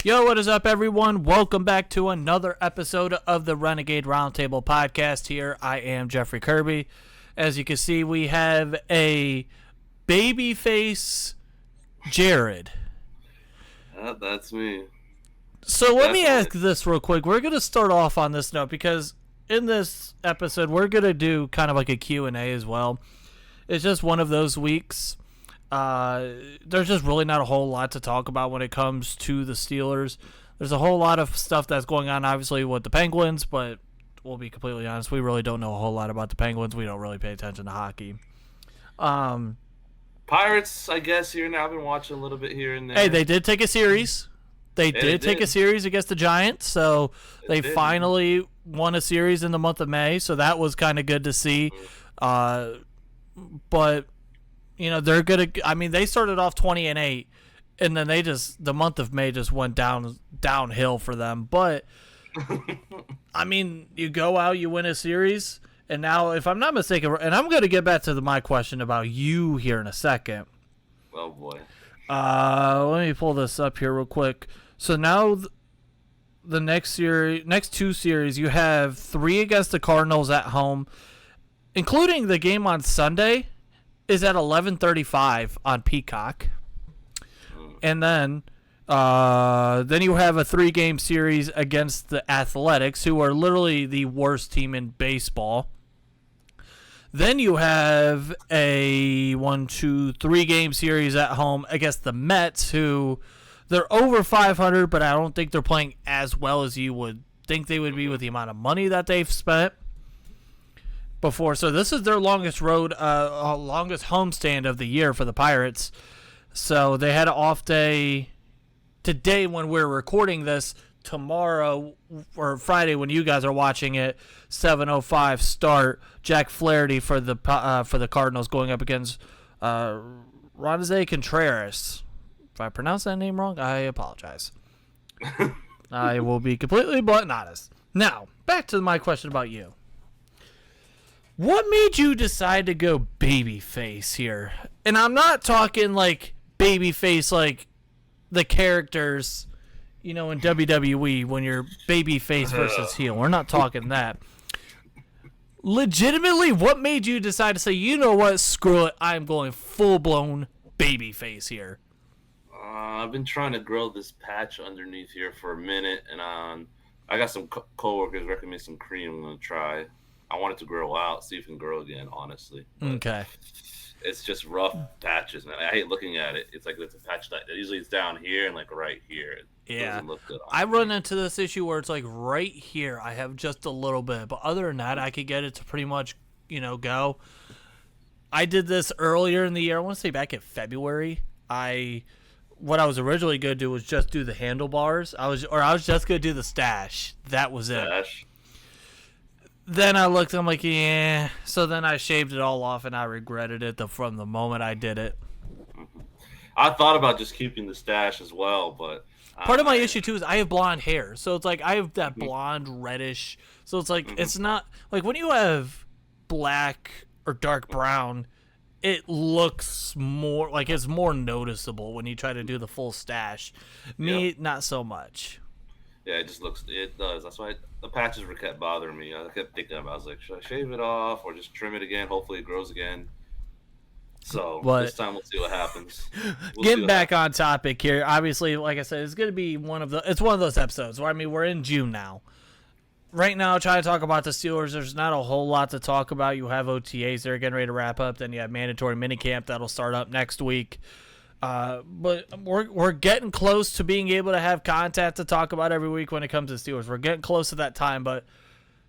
Yo, what is up, everyone? Welcome back to another episode of the Renegade Roundtable podcast here. I am Jeffrey Kirby. As you can see, we have a babyface Jarryd. That's me. So let me ask this real quick. We're going to start off on this note because in this episode, we're going to do kind of like a Q&A as well. It's just one of those weeks. There's just really not a whole lot to talk about when it comes to the Steelers. There's a whole lot of stuff that's going on, obviously, with the Penguins, but we'll be completely honest, we really don't know a whole lot about the Penguins. We don't really pay attention to hockey. Pirates, I guess, here now. I've been watching a little bit here and there. Hey, they did take a series. They did take a series against the Giants, so they finally won a series in the month of May, so that was kind of good to see. But you know, they're going to, I mean, they started off 20-8, and then the month of May just went downhill for them. But, I mean, you go out, you win a series, and now, if I'm not mistaken, and I'm going to get back to my question about you here in a second. Oh, boy. Let me pull this up here real quick. So now, the next two series, you have 3 against the Cardinals at home, including the game on Sunday. Is at 11:35 on Peacock, and then you have a 3-game series against the Athletics, who are literally the worst team in baseball. Then you have a 3-game series at home against the Mets, who they're over 500, but I don't think they're playing as well as you would think they would be with the amount of money that they've spent before. So this is their longest homestand of the year for the Pirates. So they had an off day today when we're recording this. Tomorrow or Friday when you guys are watching it, 7:05 start. Jack Flaherty for the Cardinals going up against Renegade Contreras. If I pronounce that name wrong, I apologize. I will be completely blunt and honest. Now back to my question about you. What made you decide to go babyface here? And I'm not talking like babyface like the characters, you know, in WWE when you're babyface versus heel. We're not talking that. Legitimately, what made you decide to say, you know what, screw it, I'm going full-blown babyface here? I've been trying to grow this patch underneath here for a minute, and I got some coworkers recommend some cream I'm going to try. I want it to grow out, see if it can grow again, honestly. But okay. It's just rough patches, man. I hate looking at it. It's like it's a patch that usually it's down here and like right here. It doesn't look good on I me. run into this issue where it's like right here I have just a little bit, but other than that I could get it to pretty much, you know, go. I did this earlier in the year. I want to say back in February. What I was originally going to do was just do the handlebars. I was just going to do the stash. That was it. Then I looked, I'm like, yeah. So then I shaved it all off, and I regretted it from the moment I did it. I thought about just keeping the stash as well, but part of my issue too is I have blonde hair, so it's like I have that blonde reddish. So it's like it's not like when you have black or dark brown, it looks more like it's more noticeable when you try to do the full stash. Me, not so much. Yeah, it does. That's why the patches were kept bothering me. I kept thinking about it. I was like, should I shave it off or just trim it again? Hopefully it grows again. So this time we'll see what happens. Getting back on topic here, obviously, like I said, it's going to be one of those episodes where, I mean, we're in June now. Right now, trying to talk about the Steelers, there's not a whole lot to talk about. You have OTAs that are getting ready to wrap up. Then you have mandatory minicamp that'll start up next week. But we're getting close to being able to have content to talk about every week when it comes to Steelers. We're getting close to that time, but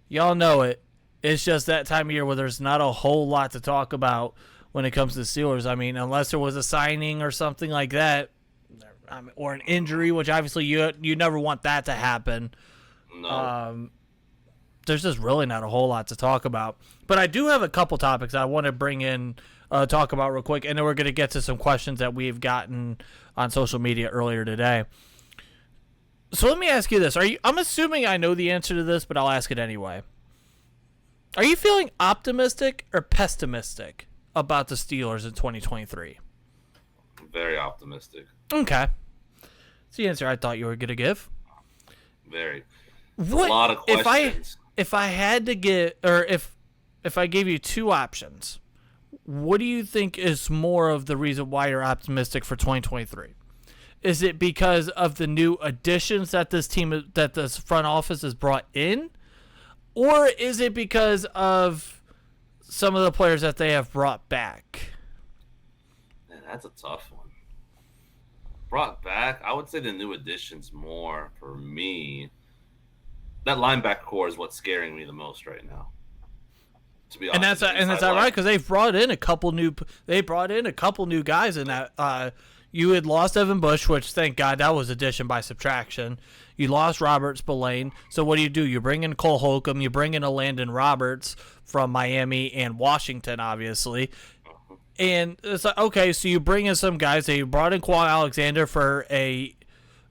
y'all know it. It's just that time of year where there's not a whole lot to talk about when it comes to the Steelers. I mean, unless there was a signing or something like that, or an injury, which obviously you never want that to happen. No. There's just really not a whole lot to talk about. But I do have a couple topics I want to bring in, talk about real quick, and then we're going to get to some questions that we've gotten on social media earlier today. So let me ask you this. I'm assuming I know the answer to this, but I'll ask it anyway. Are you feeling optimistic or pessimistic about the Steelers in 2023? Very optimistic. Okay. It's the answer I thought you were going to give. Very. What, a lot of questions. If I had to get, or if I gave you two options, what do you think is more of the reason why you're optimistic for 2023? Is it because of the new additions that this front office has brought in? Or is it because of some of the players that they have brought back? Man, that's a tough one. Brought back, I would say the new additions more for me. That linebacker core is what's scaring me the most right now. To be honest, and that's right, because they brought in a couple new guys in that. You had lost Evan Bush, which thank God that was addition by subtraction. You lost Robert Spillane, so what do? You bring in Cole Holcomb, you bring in a Landon Roberts from Miami and Washington, obviously. And it's like, okay, so you bring in some guys. They brought in Quan Alexander for a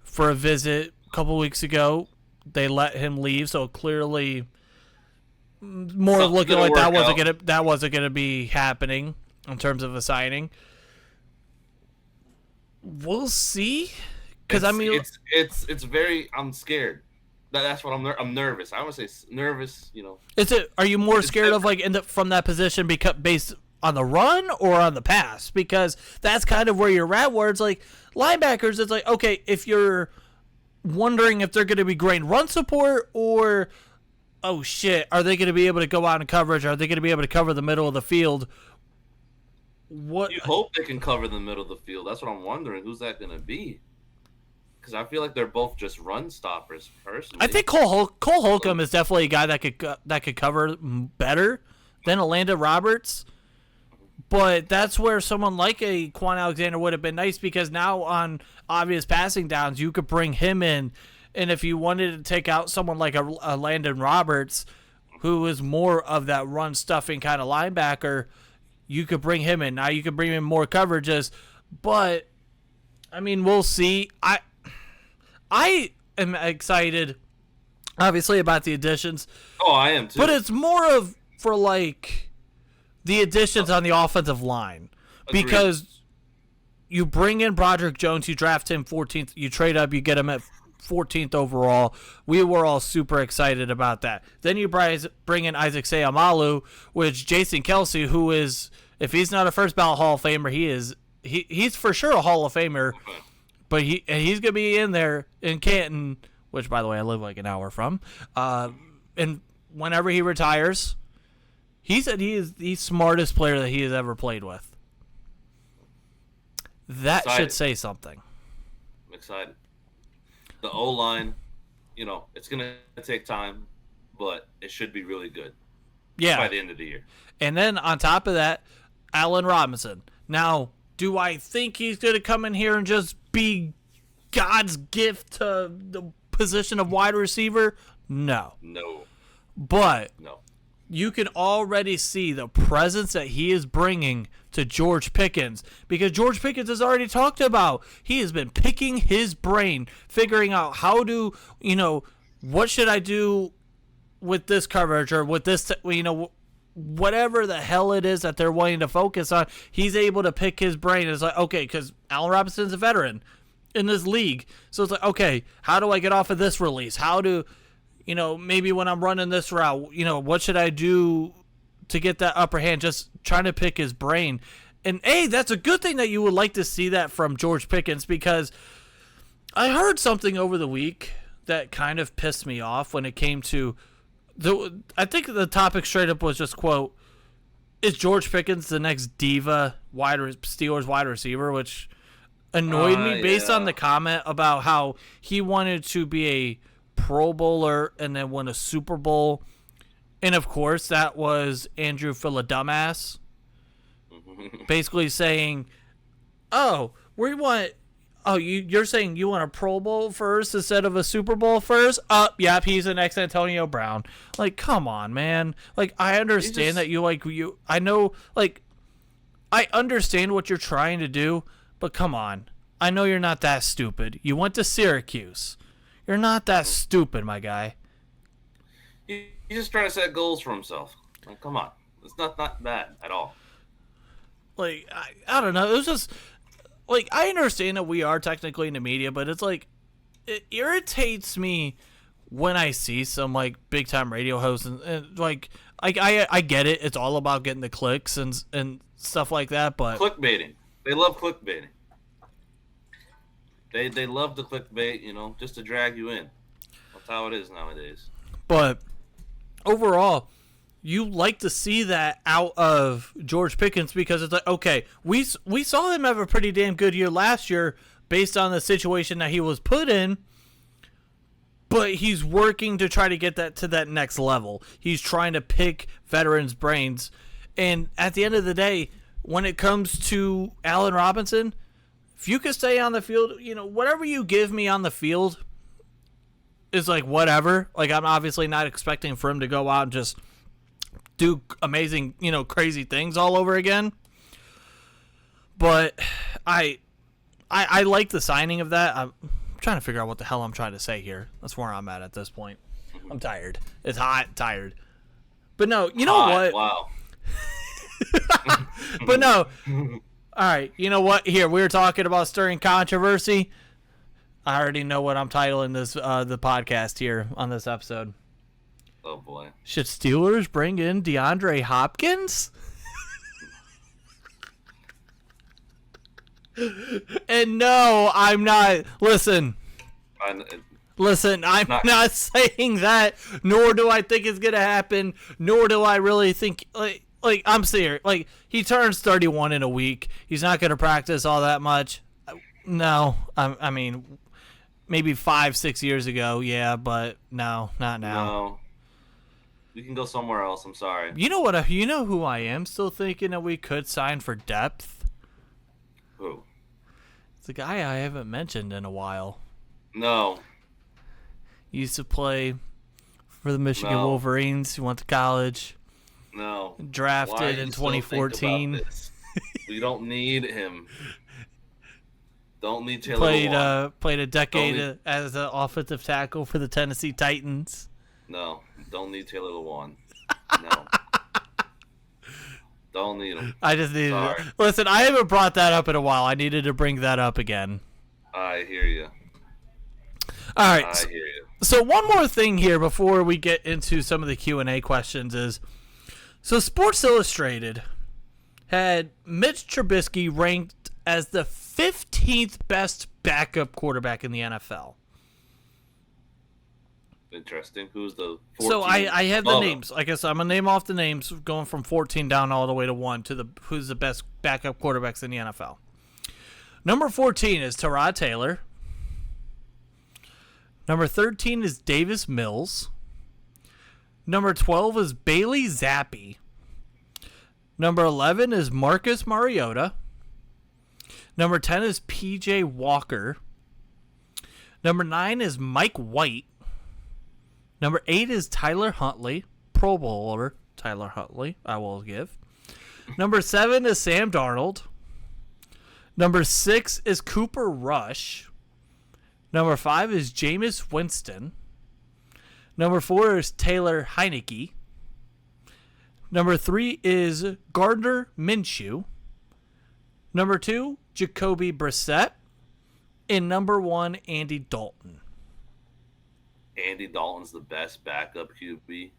visit a couple weeks ago. They let him leave, so clearly more looking like that wasn't gonna be happening in terms of a signing. We'll see, because I mean, it's very. I'm scared. That's what I'm nervous. I would say nervous. Are you more scared of from that position based on the run or on the pass? Because that's kind of where you're at. Where it's like linebackers, it's like, okay, if you're wondering if they're going to be great run support, or oh shit, are they going to be able to go out in coverage? Are they going to be able to cover the middle of the field? What you hope they can cover the middle of the field. That's what I'm wondering. Who's that going to be? Because I feel like they're both just run stoppers. Personally, I think Cole Holcomb is definitely a guy that could cover better than Landon Roberts. But that's where someone like a Quan Alexander would have been nice, because now on obvious passing downs, you could bring him in. And if you wanted to take out someone like a Landon Roberts, who is more of that run stuffing kind of linebacker, you could bring him in. Now you could bring in more coverages. But, I mean, we'll see. I am excited, obviously, about the additions. Oh, I am too. But it's more of for the additions on the offensive line. Agreed. Because you bring in Broderick Jones, you draft him 14th, you trade up, you get him at 14th overall. We were all super excited about that. Then you bring in Isaac Seumalo, which Jason Kelsey, who is, if he's not a first ballot Hall of Famer, he's for sure a Hall of Famer. But he's going to be in there in Canton, which, by the way, I live like an hour from. And whenever he retires, he said he is the smartest player that he has ever played with. That should say something. I'm excited. The O-line, it's going to take time, but it should be really good. Yeah. By the end of the year. And then on top of that, Allen Robinson. Now, do I think he's going to come in here and just be God's gift to the position of wide receiver? No. But you can already see the presence that he is bringing to George Pickens, because George Pickens has already talked about, he has been picking his brain, figuring out how to, what should I do with this coverage, or with this, whatever the hell it is that they're wanting to focus on. He's able to pick his brain. It's like, okay, because Allen Robinson's a veteran in this league. So it's like, okay, how do I get off of this release? How do, maybe when I'm running this route, what should I do to get that upper hand? Just trying to pick his brain. And, hey, that's a good thing that you would like to see that from George Pickens, because I heard something over the week that kind of pissed me off when it came to I think the topic straight up was just, quote, is George Pickens the next diva Steelers wide receiver, which annoyed me based on the comment about how he wanted to be a Pro Bowler and then win a Super Bowl. And, of course, that was Andrew Philadumbass basically saying, you're saying you want a Pro Bowl first instead of a Super Bowl first? Yep, he's the next Antonio Brown. Like, come on, man. Like, I understand that I understand what you're trying to do, but come on. I know you're not that stupid. You went to Syracuse. You're not that stupid, my guy. He's just trying to set goals for himself. Like, come on. It's not bad at all. Like, I don't know. It was just, like, I understand that we are technically in the media, but it's like, it irritates me when I see some like big time radio hosts and like I get it. It's all about getting the clicks and stuff like that. But clickbaiting, they love clickbaiting. They love the clickbait, just to drag you in. That's how it is nowadays. But overall, you like to see that out of George Pickens because it's like, okay, we saw him have a pretty damn good year last year based on the situation that he was put in, but he's working to try to get that to that next level. He's trying to pick veterans' brains. And at the end of the day, when it comes to Allen Robinson, if you could stay on the field, whatever you give me on the field is like whatever. Like, I'm obviously not expecting for him to go out and just do amazing, crazy things all over again. But I like the signing of that. I'm trying to figure out what the hell I'm trying to say here. That's where I'm at this point. I'm tired. It's hot, tired. But no, you know what? Wow. But no. All right, you know what? Here, we were talking about stirring controversy. I already know what I'm titling this the podcast here on this episode. Oh boy. Should Steelers bring in DeAndre Hopkins? And no, I'm not. Listen, I'm not saying that, nor do I think it's going to happen, nor do I really think, like I'm serious. Like, he turns 31 in a week. He's not going to practice all that much. No, I mean, maybe 5-6 years ago, yeah, but no, not now. No. We can go somewhere else. I'm sorry. You know what? You know who I am still thinking that we could sign for depth? Who? It's a guy I haven't mentioned in a while. No. He used to play for the Michigan Wolverines. He went to college. No. Drafted in 2014. We don't need him. Don't need Taylor. Played a decade as an offensive tackle for the Tennessee Titans. No, don't need Taylor Lewan. No. Don't need him. I just needed to. Listen, I haven't brought that up in a while. I needed to bring that up again. I hear you. All right. I hear you. So one more thing here before we get into some of the Q&A questions is, so Sports Illustrated had Mitch Trubisky ranked as the 15th best backup quarterback in the NFL. Interesting. Who's the 14th? So I have the names. I guess I'm going to name off the names going from 14 down all the way to 1 to who's the best backup quarterbacks in the NFL. Number 14 is Tyrod Taylor. Number 13 is Davis Mills. Number 12 is Bailey Zappi. Number 11 is Marcus Mariota. Number 10 is P.J. Walker. Number 9 is Mike White. Number 8 is Tyler Huntley, Pro Bowler Tyler Huntley, I will give. Number 7 is Sam Darnold. Number 6 is Cooper Rush. Number 5 is Jameis Winston. Number 4 is Taylor Heineke. Number 3 is Gardner Minshew. Number 2, Jacoby Brissett. And number 1, Andy Dalton. Andy Dalton's the best backup QB.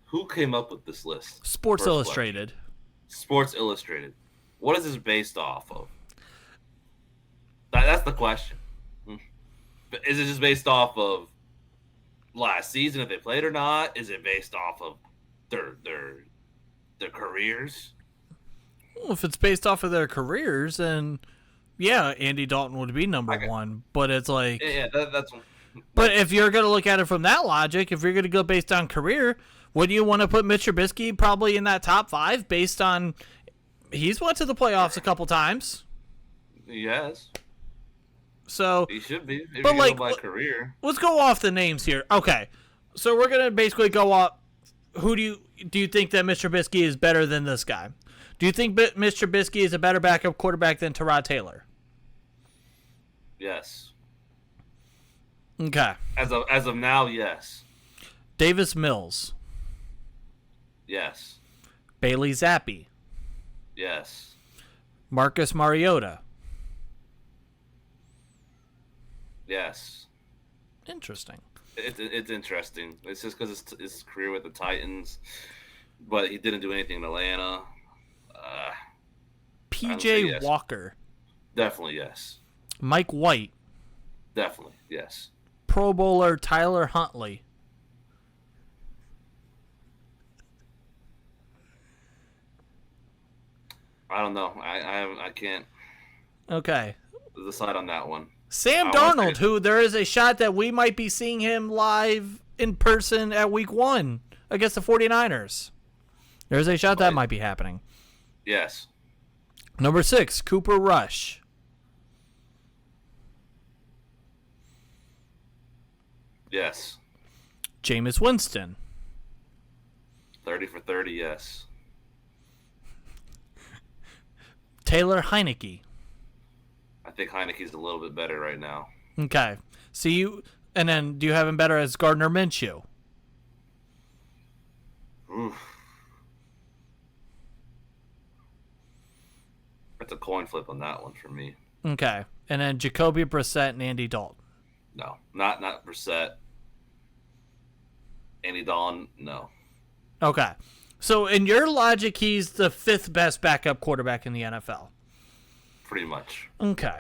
Who came up with this list? Sports Illustrated. Sports Illustrated. What is this based off of? That's the question. Is it just based off of last season if they played or not? Is it based off of their careers? Well, if it's based off of their careers, then yeah, Andy Dalton would be number 1. But it's like, that's. But if you're going to look at it from that logic, if you're going to go based on career, wouldn't you want to put Mitch Trubisky probably in that top 5 based on he's went to the playoffs a couple times? Yes. So he should be. If but you like, go by career. Let's go off the names here. Okay, so we're going to basically go off. Who do you think that Mitch Trubisky is better than this guy? Do you think Mitch Trubisky is a better backup quarterback than Tyrod Taylor? Yes. Okay. As of now, yes. Davis Mills. Yes. Bailey Zappi. Yes. Marcus Mariota. Yes. Interesting. It's interesting. It's just because it's his career with the Titans, but he didn't do anything in Atlanta. PJ yes. Walker. Definitely yes. Mike White. Definitely yes. Pro Bowler Tyler Huntley. I don't know. I can't Okay. decide on that one. Sam Darnold, who there is a shot that we might be seeing him live in person at week 1 against the 49ers. There's a shot that might be happening. Yes. Number 6, Cooper Rush. Yes. Jameis Winston. 30 for 30, yes. Taylor Heineke. I think Heineke's a little bit better right now. Okay. And then do you have him better as Gardner Minshew? Oof. That's a coin flip on that one for me. Okay. And then Jacoby Brissett and Andy Dalton. No, not Brissett. Andy Dalton, no. Okay. So in your logic, he's the 5th best backup quarterback in the NFL. Pretty much. Okay.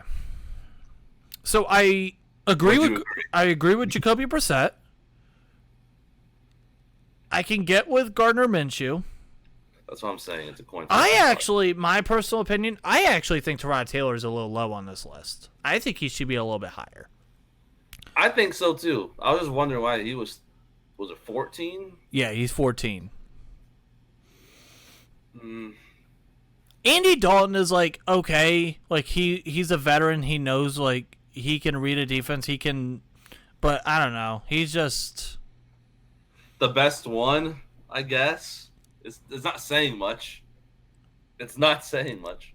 So I agree with Jacoby Brissett. I can get with Gardner Minshew. That's what I'm saying. It's a coin flip. My personal opinion, I actually think Tyrod Taylor is a little low on this list. I think he should be a little bit higher. I think so too. I was just wondering why he was it 14? Yeah, he's 14. Andy Dalton is like, okay, like he's a veteran. He knows, like, he can read a defense. He can, but I don't know. He's just the best one, I guess. It's not saying much. It's not saying much.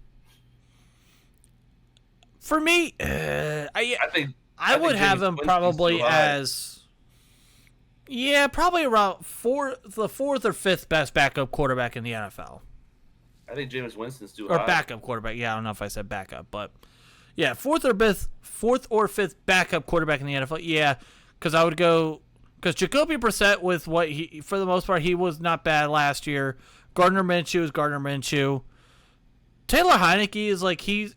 For me, I would have him probably as, probably around the 4th or 5th best backup quarterback in the NFL. I think Jameis Winston's too high. Or high. Backup quarterback. Yeah, I don't know if I said backup, but yeah, 4th or 5th backup quarterback in the NFL. Yeah, because I would go because Jacoby Brissett, with what he, for the most part, he was not bad last year. Gardner Minshew is Gardner Minshew. Taylor Heineke is like he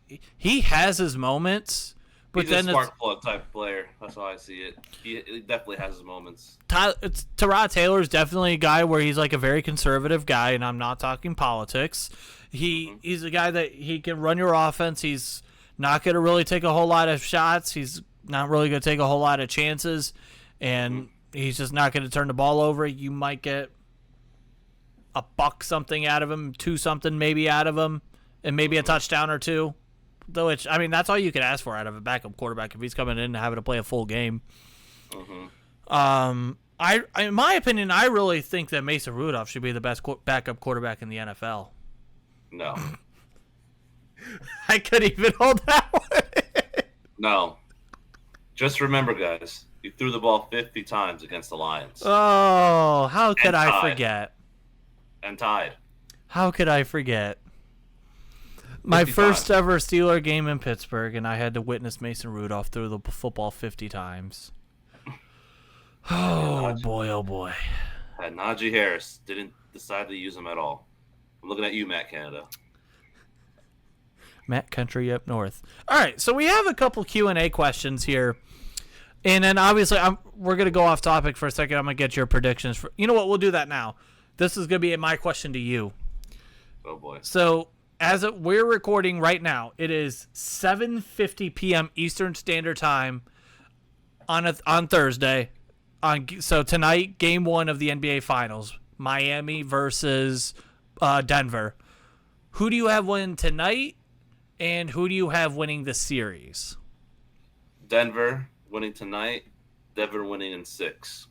has his moments, but he's then a spark plug type player. That's how I see it. He definitely has his moments. Tyrod Taylor is definitely a guy where he's like a very conservative guy, and I'm not talking politics. He's a guy that he can run your offense. He's not going to really take a whole lot of shots. He's not really going to take a whole lot of chances, and he's just not going to turn the ball over. You might get a buck something out of him, 2 something maybe out of him, and maybe a touchdown or 2. Though that's all you can ask for out of a backup quarterback if he's coming in and having to play a full game. In my opinion, I really think that Mason Rudolph should be the best backup quarterback in the NFL. No. I couldn't even hold that one. No. Just remember, guys, you threw the ball 50 times against the Lions. Oh, how could I forget? And tied. How could I forget? My first ever Steeler game in Pittsburgh, and I had to witness Mason Rudolph throw the football 50 times. Oh, boy, oh, boy. And Najee Harris didn't decide to use him at all. I'm looking at you, Matt Canada. Matt Country up north. All right, so we have a couple Q&A questions here. And then, obviously, we're going to go off topic for a second. I'm going to get your predictions. You know what? We'll do that now. This is going to be my question to you. Oh, boy. So, we're recording right now, it is 7:50 p.m. Eastern Standard Time on Thursday. So tonight, Game 1 of the NBA Finals, Miami versus Denver. Who do you have winning tonight, and who do you have winning the series? Denver winning tonight. Denver winning in 6.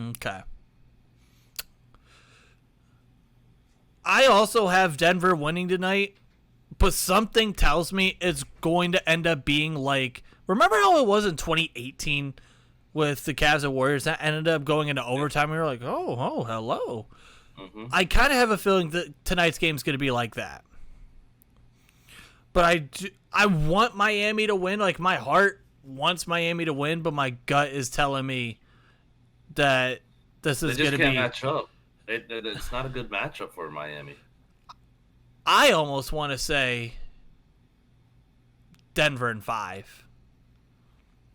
Okay. I also have Denver winning tonight, but something tells me it's going to end up being like, remember how it was in 2018 with the Cavs and Warriors that ended up going into overtime? We were like, oh, hello. I kind of have a feeling that tonight's game is going to be like that. But I want Miami to win. Like, my heart wants Miami to win, but my gut is telling me that this is going to be... They just can't match up. It's not a good matchup for Miami. I almost want to say Denver in 5.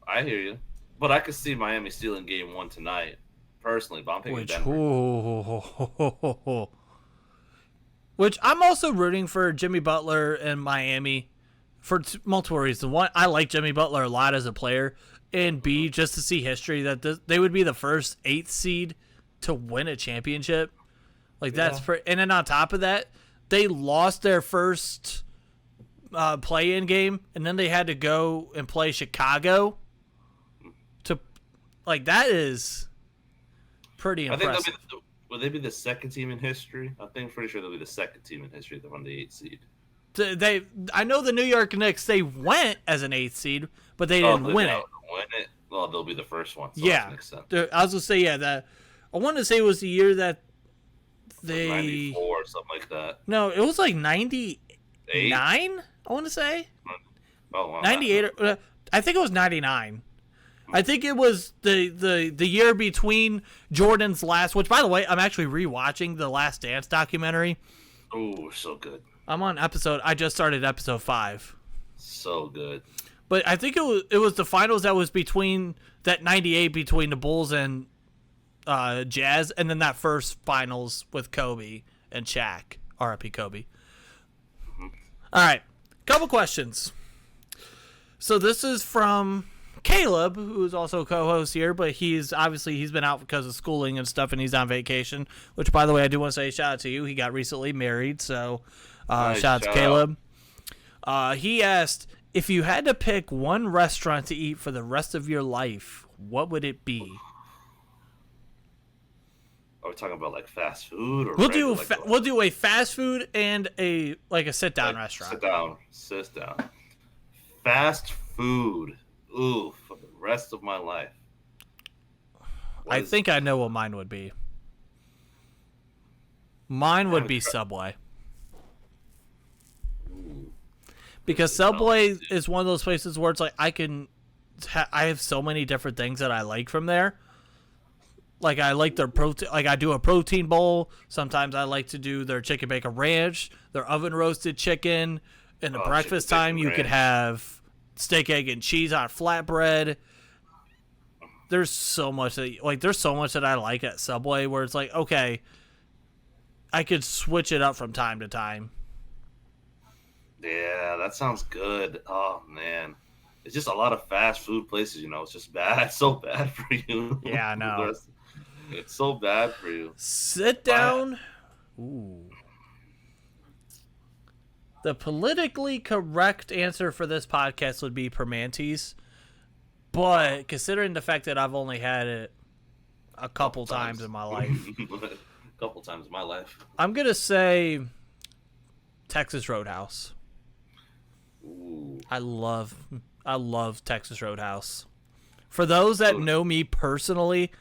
I hear you. But I could see Miami stealing game 1 tonight, personally, but I'm picking Denver. Which I'm also rooting for Jimmy Butler and Miami for multiple reasons. One, I like Jimmy Butler a lot as a player, and B, just to see history that they would be the first 8th seed to win a championship. Like, that's and then on top of that, they lost their first play-in game, and then they had to go and play Chicago. Like, that is pretty impressive. I think will they be the second team in history? I think pretty sure they'll be the second team in history that won the 8th seed. I know the New York Knicks, they went as an 8th seed, but they didn't win it. Well, they'll be the first one. So yeah. That makes sense. I was going to say, I wanted to say it was the year that they... 94 or something like that. No, it was like 99, I want to say. Oh, wow. 98. I think it was 99. I think it was the year between Jordan's last, which, by the way, I'm actually rewatching the Last Dance documentary. Oh, so good. I just started episode 5. So good. But I think it was the finals that was between that 98 between the Bulls and Jazz, and then that first finals with Kobe and Shaq. R.I.P. Kobe. Mm-hmm. All right, couple questions. So this is from Caleb, who's also a co-host here, but he's been out because of schooling and stuff, and he's on vacation. Which, by the way, I do want to say shout out to you. He got recently married, so shout out to Caleb. He asked, if you had to pick one restaurant to eat for the rest of your life, what would it be? Are we talking about like fast food, or we'll do a fast food and a sit down restaurant. Sit down. Fast food. Ooh, for the rest of my life. I think I know what mine would be. Mine would be Subway. Ooh. Because Subway is one of those places where it's like I have so many different things that I like from there. Like, I like their protein. Like, I do a protein bowl. Sometimes I like to do their chicken bacon ranch, their oven roasted chicken. In the breakfast time, you could have steak, egg, and cheese on flatbread. There's so much that I like at Subway where it's like, okay, I could switch it up from time to time. Yeah, that sounds good. Oh man, it's just a lot of fast food places. It's just bad. It's so bad for you. Yeah, I know. It's so bad for you. Sit down. Ooh. The politically correct answer for this podcast would be Permante's. But considering the fact that I've only had it a couple times in my life. I'm going to say Texas Roadhouse. Ooh. I love Texas Roadhouse. For those that know me personally,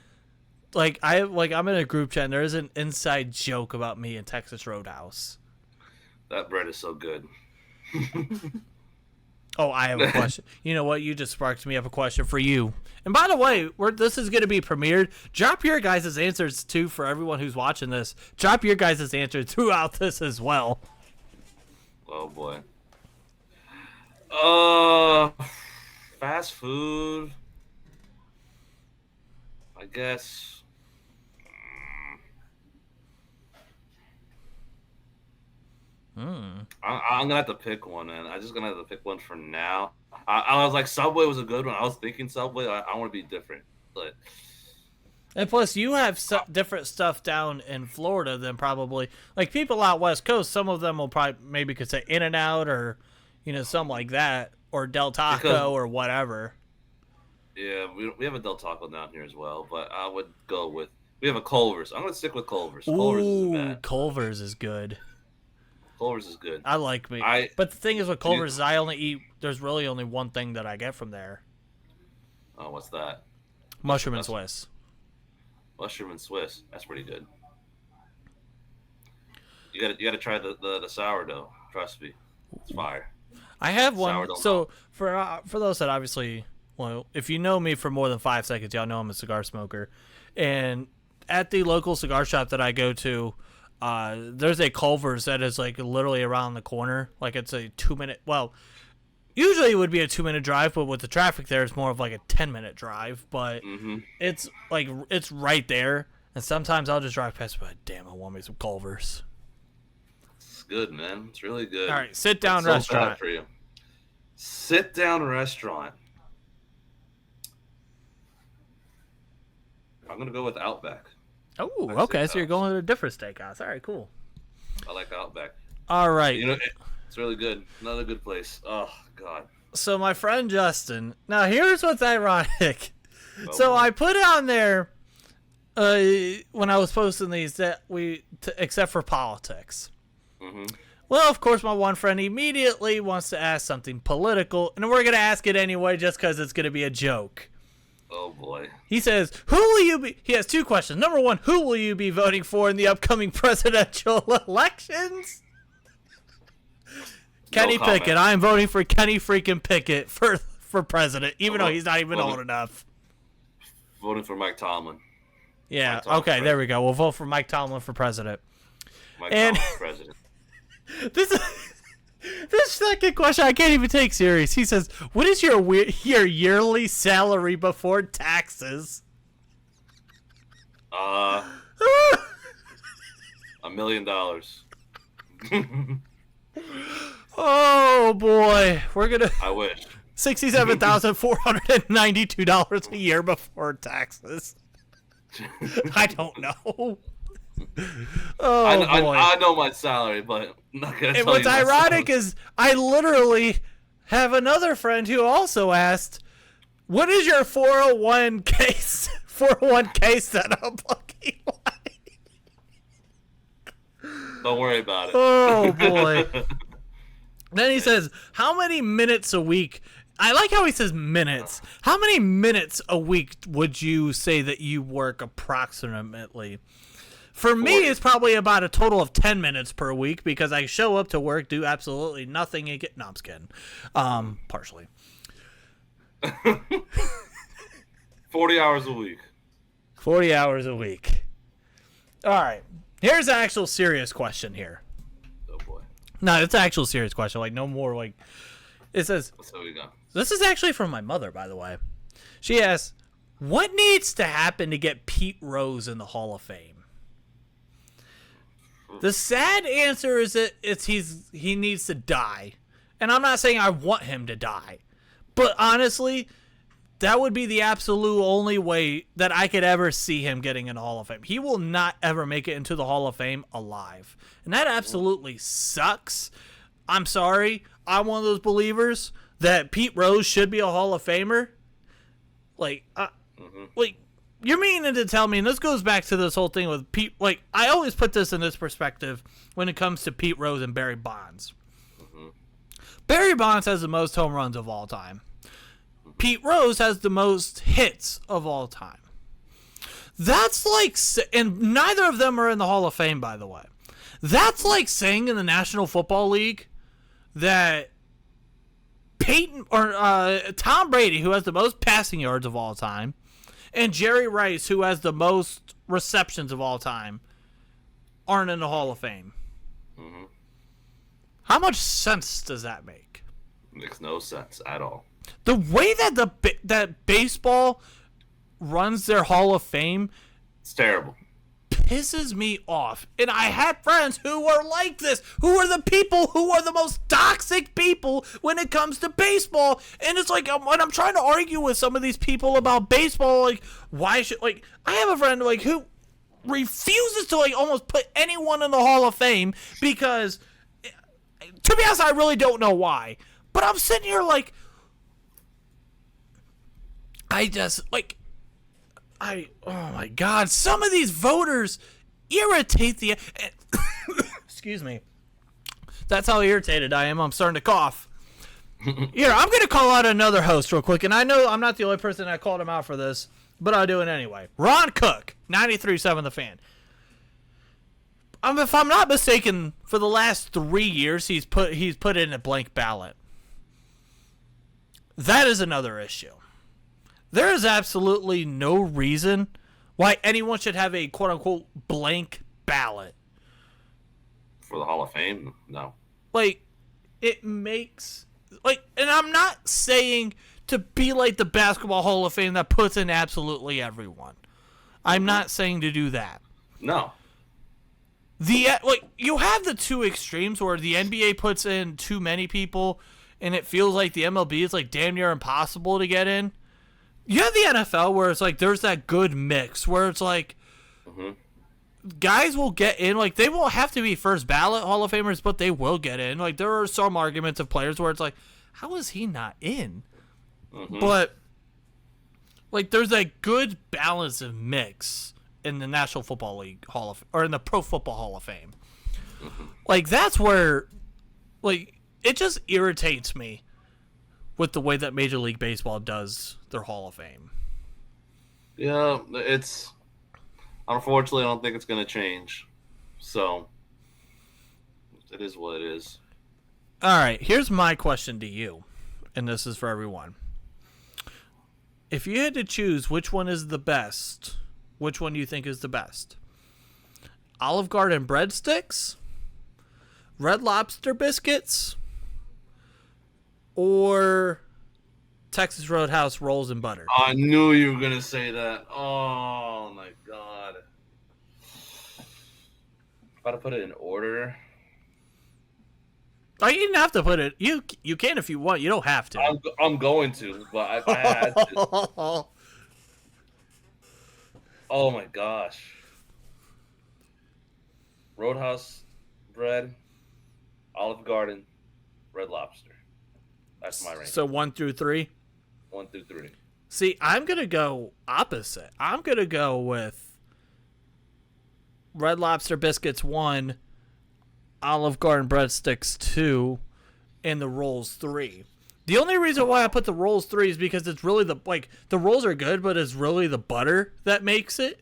I'm in a group chat and there is an inside joke about me and Texas Roadhouse. That bread is so good. Oh, I have a question. You know what? You just sparked me up a question for you. And by the way, this is going to be premiered. Drop your guys' answers, too, for everyone who's watching this. Drop your guys' answers throughout this as well. Oh, boy. Fast food. I guess. I'm gonna have to pick one, and I'm just gonna have to pick one for now. I was like, Subway was a good one. I was thinking Subway. I want to be different, but and plus, you have different stuff down in Florida than probably like people out West Coast. Some of them will probably maybe could say In-N-Out or something like that, or Del Taco or whatever. Yeah, we have a Del Taco down here as well, but I would go with we have a Culver's. I'm gonna stick with Culver's. Culver's is good. Culver's is good. I like me. But the thing is with Culver's, I only eat. There's really only one thing that I get from there. Oh, what's that? Mushroom and Swiss. Mushroom and Swiss. That's pretty good. You gotta try the sourdough. Trust me, it's fire. I have one. Sourdough So for those that obviously, well, if you know me for more than 5 seconds, y'all know I'm a cigar smoker. And at the local cigar shop that I go to, there's a Culver's that is like literally around the corner. Like it's a 2-minute. Well, usually it would be a 2-minute drive, but with the traffic there, it's more of like a 10-minute drive. But it's like it's right there. And sometimes I'll just drive past, but damn, I want me some Culver's. It's good, man. It's really good. All right, sit down It's so restaurant. bad for you. Sit down restaurant. I'm gonna go with Outback. Oh, Like okay. So steakhouse. you're going to a different steakhouse. All right, cool. I like Outback. All right. You know, it's really good. Another good place. Oh God. So my friend Justin. Now here's what's ironic. Oh, So boy. I put on there when I was posting these that except for politics. Well, of course, my one friend immediately wants to ask something political, and we're gonna ask it anyway, just because it's gonna be a joke. Oh boy. He says, "Who will you be?" He has 2 questions. Number 1, who will you be voting for in the upcoming presidential elections? Kenny comment. Pickett. I am voting for Kenny freaking Pickett for president, even though he's not even old enough. Voting for Mike Tomlin. Yeah. Mike Tomlin Okay. for There we go. We'll vote for Mike Tomlin for president. Mike And- Tomlin president. This second question I can't even take serious. He says, "What is your yearly salary before taxes?" $1 million. Oh boy, we're gonna I wish. $67,492 a year before taxes. I don't know. Oh boy. I know my salary, but I'm not gonna And tell what's you my ironic salary. is I literally have another friend who also asked, "What is your 401k setup looking like?" Don't worry about it. Oh boy. Then he says, "How many minutes a week?" I like how he says minutes. How many minutes a week would you say that you work approximately? For me, 40. it's probably about a total of 10 minutes per week because I show up to work, do absolutely nothing, and get... No, I'm just kidding. Partially. 40 hours a week. 40 hours a week. All right. Here's an actual serious question here. Oh boy. No, it's an actual serious question. Like, no more, like... It says... So we go. This is actually from my mother, by the way. She asks, "What needs to happen to get Pete Rose in the Hall of Fame?" The sad answer is that he needs to die. And I'm not saying I want him to die. But honestly, that would be the absolute only way that I could ever see him getting in the Hall of Fame. He will not ever make it into the Hall of Fame alive. And that absolutely sucks. I'm sorry. I'm one of those believers that Pete Rose should be a Hall of Famer. Like, you're meaning to tell me, and this goes back to this whole thing with Pete, like, I always put this in this perspective when it comes to Pete Rose and Barry Bonds. Barry Bonds has the most home runs of all time. Pete Rose has the most hits of all time. That's like, and neither of them are in the Hall of Fame, by the way. That's like saying in the National Football League that Tom Brady, who has the most passing yards of all time, and Jerry Rice, who has the most receptions of all time, aren't in the Hall of Fame. How much sense does that make? Makes no sense at all. The way that that baseball runs their Hall of Fame It's terrible. pisses me off. And I had friends who were like this, who are the people who are the most toxic people when it comes to baseball. And it's like, when I'm trying to argue with some of these people about baseball, like, why should, like, I have a friend, like, who refuses to, like, almost put anyone in the Hall of Fame because, to be honest, I really don't know why. But I'm sitting here like, oh my God, some of these voters irritate the, excuse me. That's how irritated I am. I'm starting to cough. Here, I'm going to call out another host real quick, and I know I'm not the only person that called him out for this, but I'll do it anyway. Ron Cook, 93.7 The Fan. If I'm not mistaken, for the last 3 years, he's put in a blank ballot. That is another issue. There is absolutely no reason why anyone should have a quote-unquote blank ballot. For the Hall of Fame? No. Like, it makes... Like, and I'm not saying to be like the Basketball Hall of Fame that puts in absolutely everyone. I'm not saying to do that. No. You have the two extremes where the NBA puts in too many people and it feels like the MLB is like damn near impossible to get in. You have the NFL where it's like there's that good mix where it's like guys will get in. Like, they won't have to be first ballot Hall of Famers, but they will get in. Like, there are some arguments of players where it's like, how is he not in? But like, there's that good balance of mix in the National Football League or in the Pro Football Hall of Fame. Like, that's where, like, it just irritates me with the way that Major League Baseball does their Hall of Fame. Yeah, it's unfortunately I don't think it's going to change. So it is what it is. All right, here's my question to you, and this is for everyone. If you had to choose which one is the best, which one do you think is the best? Olive Garden breadsticks, Red Lobster biscuits, or Texas Roadhouse rolls and butter? I knew you were going to say that. Oh, my God. If I had to put it in order. Oh, you didn't have to put it. You can if you want. You don't have to. I'm going to, but I had to. Oh, my gosh. Roadhouse bread, Olive Garden, Red Lobster. That's my ranking. So 1 through 3? 1 through 3. See, I'm going to go opposite. I'm going to go with Red Lobster biscuits 1, Olive Garden breadsticks 2, and the rolls 3. The only reason why I put the rolls 3 is because it's really the rolls are good, but it's really the butter that makes it.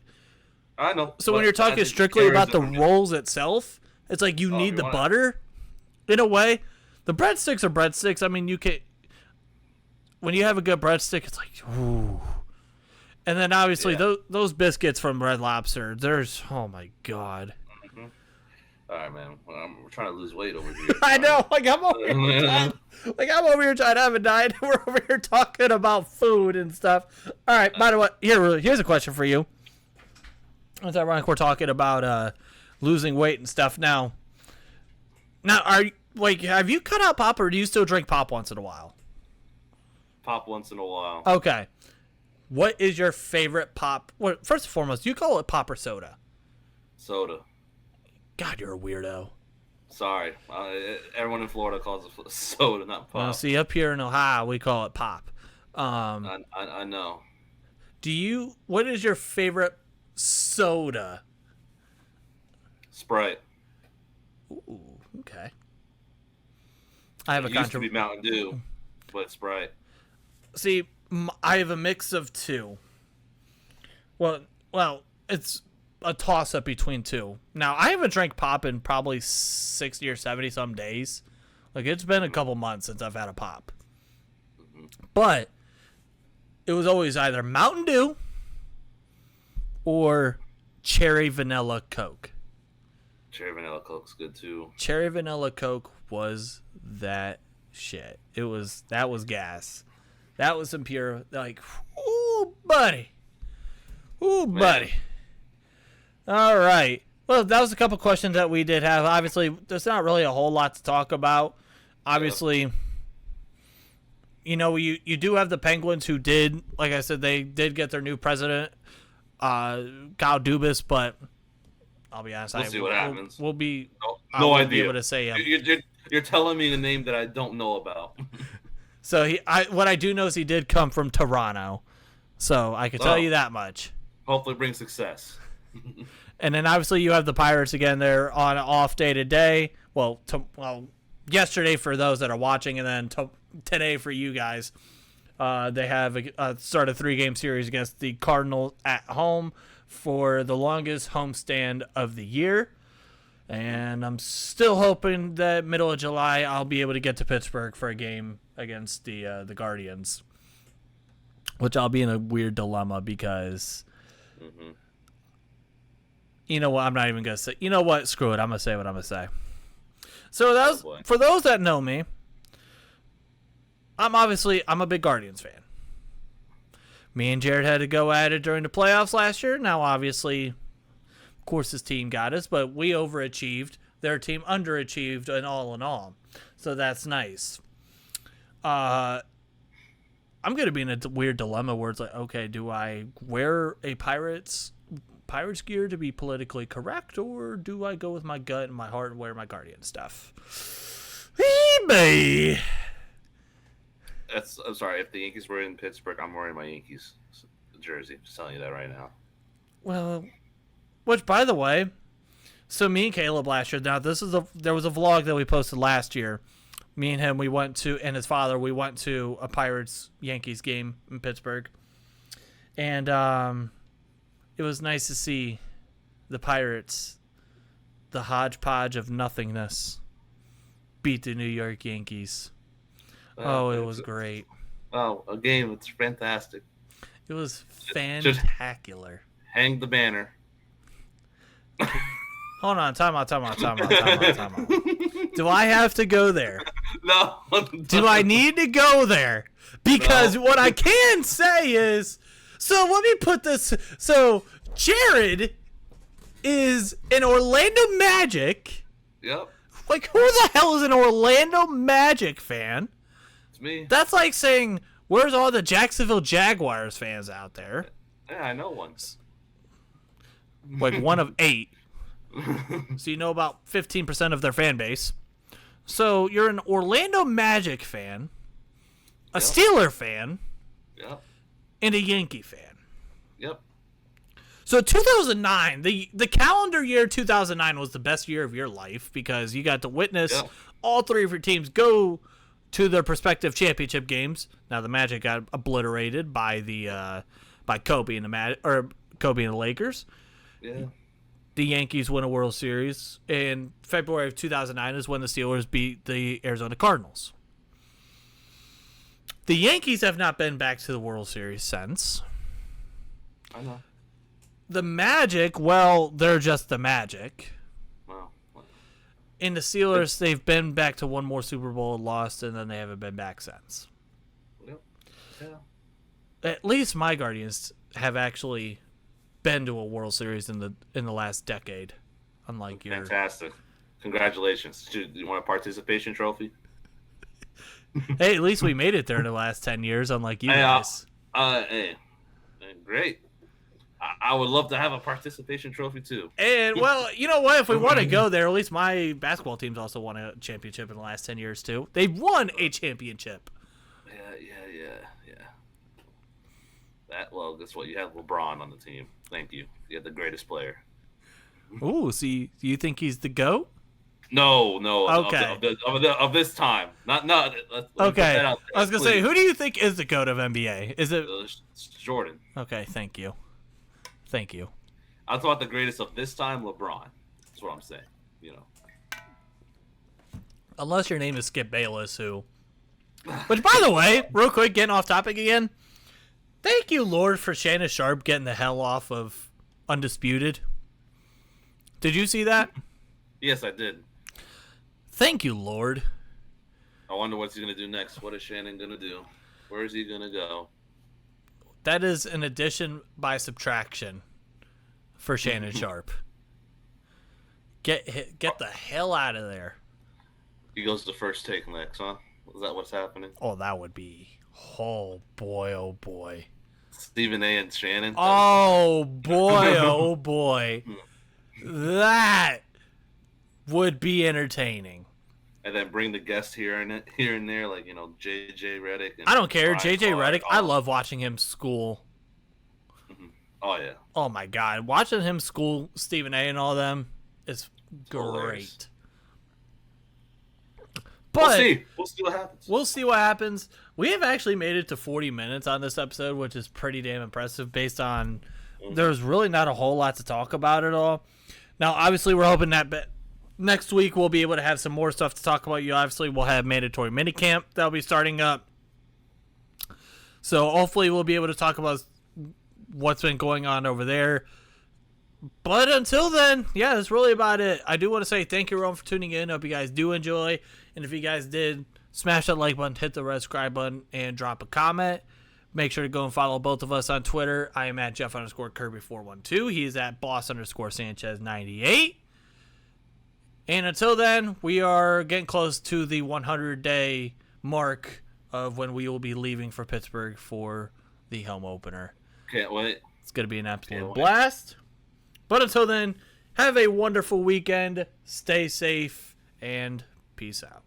I know. So when you're talking strictly about the rolls itself, it's like you need the butter in a way. The breadsticks are breadsticks. I mean, you can, when you have a good breadstick, it's like, ooh. And then obviously those biscuits from Red Lobster, there's, oh my God. All right, man. Well, we're trying to lose weight over here. I know. I'm over here trying to have a diet. We're over here talking about food and stuff. All right. By the way, here's a question for you. It's ironic we're talking about losing weight and stuff now. Have you cut out pop, or do you still drink pop once in a while? Pop once in a while. Okay. What is your favorite pop? Well, first and foremost, do you call it pop or soda? Soda. God, you're a weirdo. Sorry. Everyone in Florida calls it soda, not pop. Well, see, up here in Ohio, we call it pop. I know. What is your favorite soda? Sprite. Ooh, okay. I have it used to be Mountain Dew, but Sprite. See, I have a mix of two. Well, it's a toss-up between two. Now, I haven't drank pop in probably 60 or 70 some days. Like, it's been a couple months since I've had a pop. But it was always either Mountain Dew or Cherry Vanilla Coke. Cherry Vanilla Coke's good, too. Cherry Vanilla Coke was that shit. That was gas. That was some pure, like, ooh, buddy. Ooh, buddy. All right. Well, that was a couple questions that we did have. Obviously, there's not really a whole lot to talk about. Obviously, you do have the Penguins who did, like I said, they did get their new president, Kyle Dubas, but I'll be honest. We'll see what happens. We'll be no idea. Be able to say You're telling me a name that I don't know about. So what I do know is he did come from Toronto, so I can tell you that much. Hopefully, bring success. And then obviously you have the Pirates again. They're on an off day today. Well, yesterday for those that are watching, and then today for you guys. They have start a 3-game series against the Cardinals at home for the longest homestand of the year. And I'm still hoping that middle of July I'll be able to get to Pittsburgh for a game against the Guardians, which I'll be in a weird dilemma because, you know what? I'm not even gonna say. You know what? Screw it. I'm gonna say what I'm gonna say. So for those that know me, I'm a big Guardians fan. Me and Jarryd had to go at it during the playoffs last year. Now, obviously, of course, his team got us, but we overachieved. Their team underachieved in all. So that's nice. I'm going to be in a weird dilemma where it's like, okay, do I wear a Pirates gear to be politically correct, or do I go with my gut and my heart and wear my Guardian stuff? Hey, I'm sorry. If the Yankees were in Pittsburgh, I'm wearing my Yankees jersey. Just telling you that right now. Well, which, by the way, so me and Caleb last year. Now there was a vlog that we posted last year. Me and him, and his father, we went to a Pirates Yankees game in Pittsburgh, and it was nice to see the Pirates, the hodgepodge of nothingness, beat the New York Yankees. Oh, it was great. Oh, a game. It's fantastic. It was fantacular. Hang the banner. Hold on. Time out. Do I have to go there? No. Do I need to go there? Because what I can say is, so let me put this. So Jarryd is an Orlando Magic. Yep. Like, who the hell is an Orlando Magic fan? Me. That's like saying, where's all the Jacksonville Jaguars fans out there? Yeah, I know one. Like one of 8. So you know about 15% of their fan base. So you're an Orlando Magic fan, a Steeler fan, and a Yankee fan. Yep. So 2009, the calendar year 2009 was the best year of your life because you got to witness all 3 of your teams go to their respective championship games. Now the Magic got obliterated by Kobe and the Lakers. Yeah. The Yankees win a World Series. In February of 2009 is when the Steelers beat the Arizona Cardinals. The Yankees have not been back to the World Series since. I know. The Magic, well, they're just the Magic. In the Steelers, they've been back to one more Super Bowl and lost, and then they haven't been back since. Yep. Yeah. At least my Guardians have actually been to a World Series in the last decade, unlike your. Fantastic! Congratulations! Do you want a participation trophy? Hey, at least we made it there in the last 10 years, unlike you guys. Great. I would love to have a participation trophy too. And, well, you know what? If we want to go there, at least my basketball team's also won a championship in the last 10 years too. They've won a championship. Yeah. Guess what? You have LeBron on the team. Thank you. You have the greatest player. Ooh, see, do you think he's the GOAT? No. Okay. Of this time. Not. Okay. I was going to say, who do you think is the GOAT of NBA? Is it Jordan? Okay, thank you. I'm talking about the greatest of this time, LeBron. That's what I'm saying. You know. Unless your name is Skip Bayless, who. Which, by the way, real quick, getting off topic again. Thank you, Lord, for Shannon Sharp getting the hell off of Undisputed. Did you see that? Yes, I did. Thank you, Lord. I wonder what's he gonna do next. What is Shannon gonna do? Where is he gonna go? That is an addition by subtraction for Shannon Sharp. Get the hell out of there. He goes to First Take next, huh? Is that what's happening? Oh, that would be... Oh, boy. Stephen A. and Shannon? Oh, boy. That would be entertaining. And then bring the guest here and there, like, you know, J.J. Redick. I don't care. J.J. Redick, I love watching him school. Mm-hmm. Oh, yeah. Oh, my God. Watching him school Stephen A. and all them is great. Hilarious. But we'll see what happens. We'll see what happens. We have actually made it to 40 minutes on this episode, which is pretty damn impressive based on there's really not a whole lot to talk about at all. Now, obviously, we're hoping that Next week, we'll be able to have some more stuff to talk about. You obviously will have mandatory minicamp that'll be starting up. So hopefully we'll be able to talk about what's been going on over there. But until then, yeah, that's really about it. I do want to say thank you, everyone, for tuning in. Hope you guys do enjoy. And if you guys did, smash that like button, hit the red subscribe button, and drop a comment. Make sure to go and follow both of us on Twitter. I am at Jeff_Kirby412. He is at Boss_Sanchez98. And until then, we are getting close to the 100-day mark of when we will be leaving for Pittsburgh for the home opener. Can't wait. It's going to be an absolute blast. But until then, have a wonderful weekend. Stay safe and peace out.